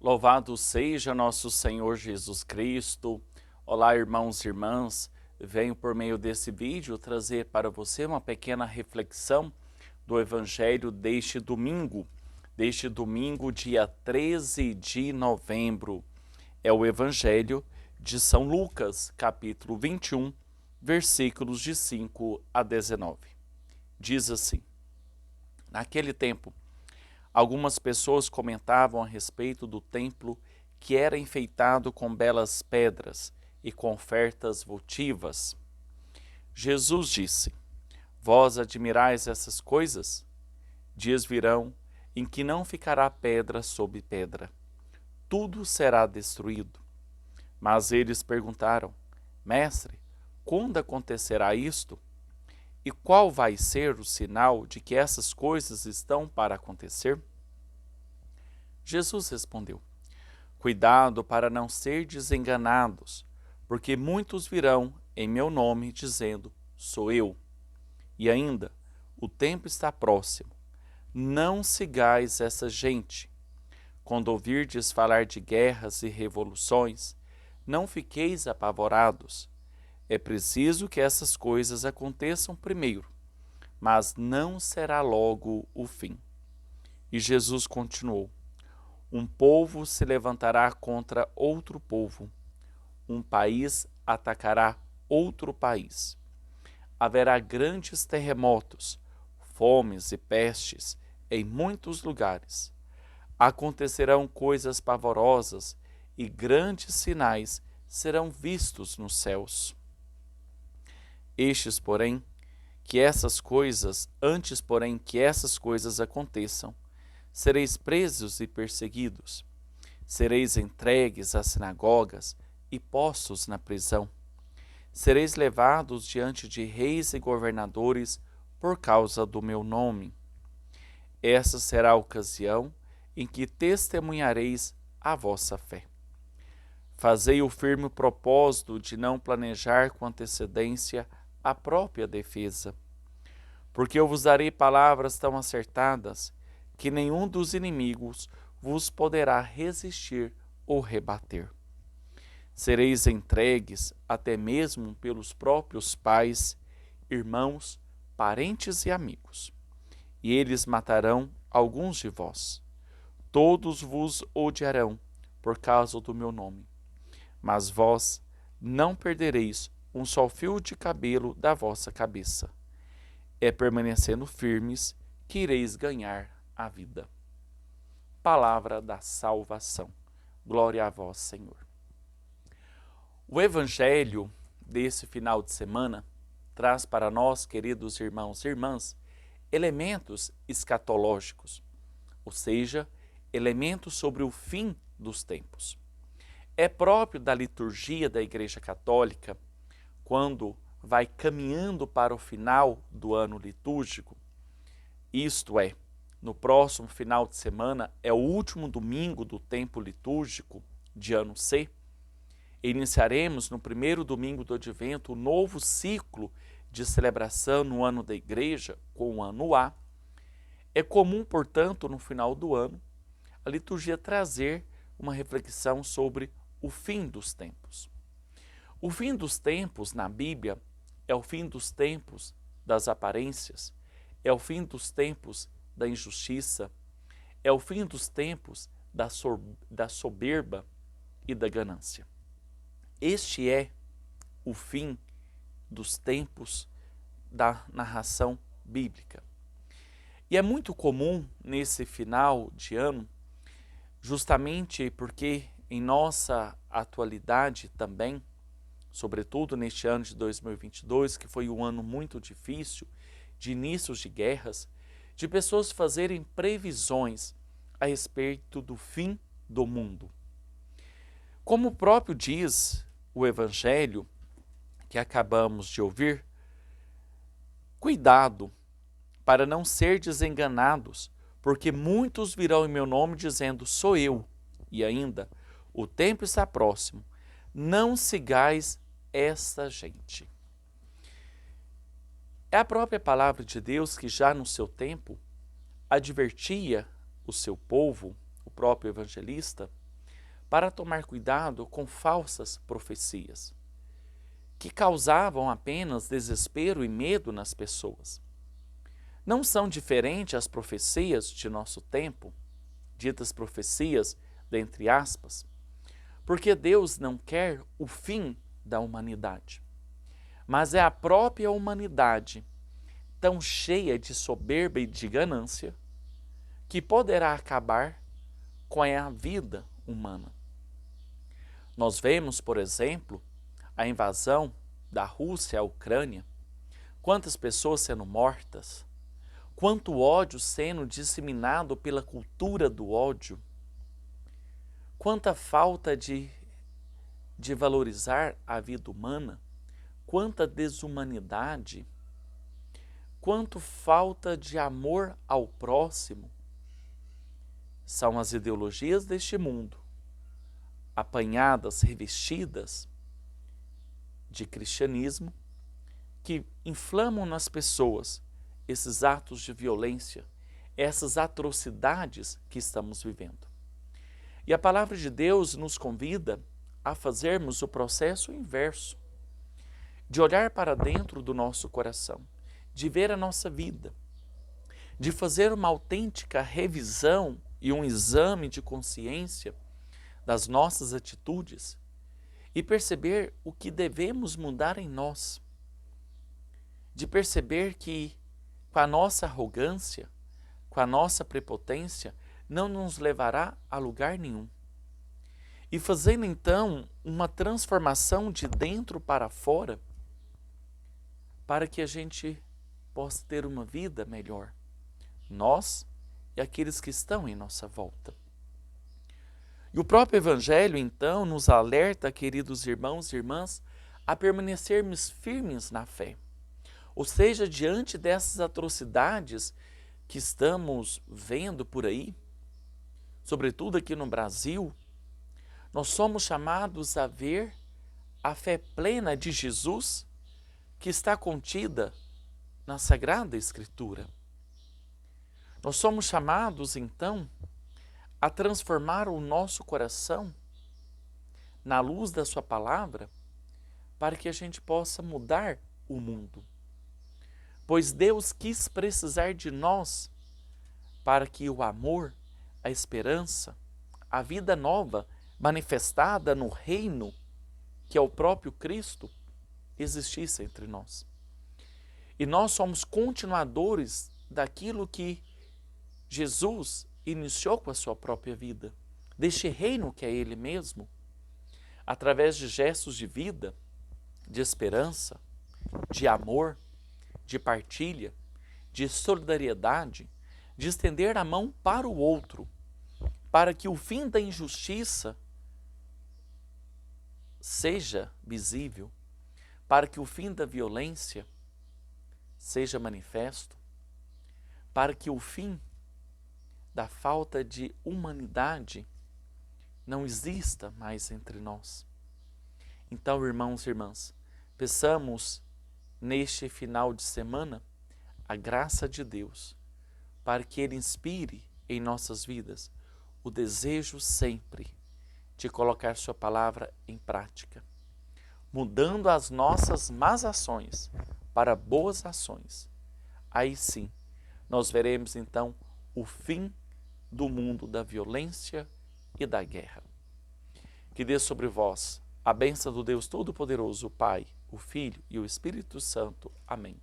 Louvado seja nosso Senhor Jesus Cristo. Olá, irmãos e irmãs. Venho por meio desse vídeo trazer para você uma pequena reflexão do Evangelho deste domingo, dia 13 de novembro. É o Evangelho de São Lucas, capítulo 21, versículos de 5 a 19. Diz assim: Naquele tempo, algumas pessoas comentavam a respeito do templo que era enfeitado com belas pedras e com ofertas votivas. Jesus disse: Vós admirais essas coisas? Dias virão em que não ficará pedra sobre pedra. Tudo será destruído. Mas eles perguntaram: Mestre, quando acontecerá isto? E qual vai ser o sinal de que essas coisas estão para acontecer? Jesus respondeu: Cuidado para não serdes enganados, porque muitos virão em meu nome dizendo: Sou eu. E ainda, o tempo está próximo. Não sigais essa gente. Quando ouvirdes falar de guerras e revoluções, não fiqueis apavorados. É preciso que essas coisas aconteçam primeiro, mas não será logo o fim. E Jesus continuou: Um povo se levantará contra outro povo. Um país atacará outro país. Haverá grandes terremotos, fomes e pestes em muitos lugares. Acontecerão coisas pavorosas e grandes sinais serão vistos nos céus. Antes, porém, que essas coisas aconteçam, sereis presos e perseguidos. Sereis entregues às sinagogas e postos na prisão. Sereis levados diante de reis e governadores por causa do meu nome. Essa será a ocasião em que testemunhareis a vossa fé. Fazei o firme propósito de não planejar com antecedência a própria defesa, porque eu vos darei palavras tão acertadas que nenhum dos inimigos vos poderá resistir ou rebater. Sereis entregues até mesmo pelos próprios pais, irmãos, parentes e amigos, e eles matarão alguns de vós. Todos vos odiarão por causa do meu nome, mas vós não perdereis um só fio de cabelo da vossa cabeça. É permanecendo firmes que ireis ganhar a vida. Palavra da salvação. Glória a vós, Senhor. O Evangelho desse final de semana traz para nós, queridos irmãos e irmãs, elementos escatológicos, ou seja, elementos sobre o fim dos tempos. É próprio da liturgia da Igreja Católica, quando vai caminhando para o final do ano litúrgico, isto é, no próximo final de semana é o último domingo do tempo litúrgico de ano C, iniciaremos no primeiro domingo do Advento o novo ciclo de celebração no ano da Igreja, com o ano A. É comum, portanto, no final do ano, a liturgia trazer uma reflexão sobre o fim dos tempos. O fim dos tempos, na Bíblia, é o fim dos tempos das aparências, é o fim dos tempos da injustiça, é o fim dos tempos da soberba e da ganância. Este é o fim dos tempos da narração bíblica. E é muito comum nesse final de ano, justamente porque em nossa atualidade também, sobretudo neste ano de 2022, que foi um ano muito difícil, de inícios de guerras, de pessoas fazerem previsões a respeito do fim do mundo. Como o próprio diz o Evangelho que acabamos de ouvir, cuidado para não serdes enganados, porque muitos virão em meu nome dizendo, sou eu. E ainda, o tempo está próximo. Não sigais essa gente. É a própria palavra de Deus que já no seu tempo advertia o seu povo, o próprio evangelista, para tomar cuidado com falsas profecias, que causavam apenas desespero e medo nas pessoas. Não são diferentes as profecias de nosso tempo, ditas profecias, dentre aspas, porque Deus não quer o fim da humanidade, mas é a própria humanidade, tão cheia de soberba e de ganância, que poderá acabar com a vida humana. Nós vemos, por exemplo, a invasão da Rússia à Ucrânia, quantas pessoas sendo mortas, quanto ódio sendo disseminado pela cultura do ódio, quanta falta de valorizar a vida humana, quanta desumanidade, quanto falta de amor ao próximo. São as ideologias deste mundo, apanhadas, revestidas de cristianismo, que inflamam nas pessoas esses atos de violência, essas atrocidades que estamos vivendo. E a palavra de Deus nos convida a fazermos o processo inverso, de olhar para dentro do nosso coração, de ver a nossa vida, de fazer uma autêntica revisão e um exame de consciência das nossas atitudes e perceber o que devemos mudar em nós, de perceber que com a nossa arrogância, com a nossa prepotência, não nos levará a lugar nenhum. E fazendo então uma transformação de dentro para fora, para que a gente possa ter uma vida melhor, nós e aqueles que estão em nossa volta. E o próprio Evangelho, então, nos alerta, queridos irmãos e irmãs, a permanecermos firmes na fé. Ou seja, diante dessas atrocidades que estamos vendo por aí, sobretudo aqui no Brasil, nós somos chamados a ver a fé plena de Jesus que está contida na Sagrada Escritura. Nós somos chamados, então, a transformar o nosso coração na luz da sua palavra para que a gente possa mudar o mundo. Pois Deus quis precisar de nós para que o amor, a esperança, a vida nova manifestada no reino, que é o próprio Cristo, existisse entre nós. E nós somos continuadores daquilo que Jesus iniciou com a sua própria vida, deste reino que é Ele mesmo, através de gestos de vida, de esperança, de amor, de partilha, de solidariedade, de estender a mão para o outro, para que o fim da injustiça seja visível, para que o fim da violência seja manifesto, para que o fim da falta de humanidade não exista mais entre nós. Então, irmãos e irmãs, peçamos neste final de semana a graça de Deus, para que Ele inspire em nossas vidas o desejo sempre de colocar sua palavra em prática, mudando as nossas más ações para boas ações. Aí sim, nós veremos então o fim do mundo da violência e da guerra. Que dê sobre vós a bênção do Deus Todo-Poderoso, o Pai, o Filho e o Espírito Santo. Amém.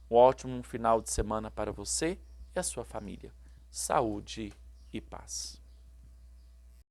Um ótimo final de semana para você e a sua família. Saúde e paz.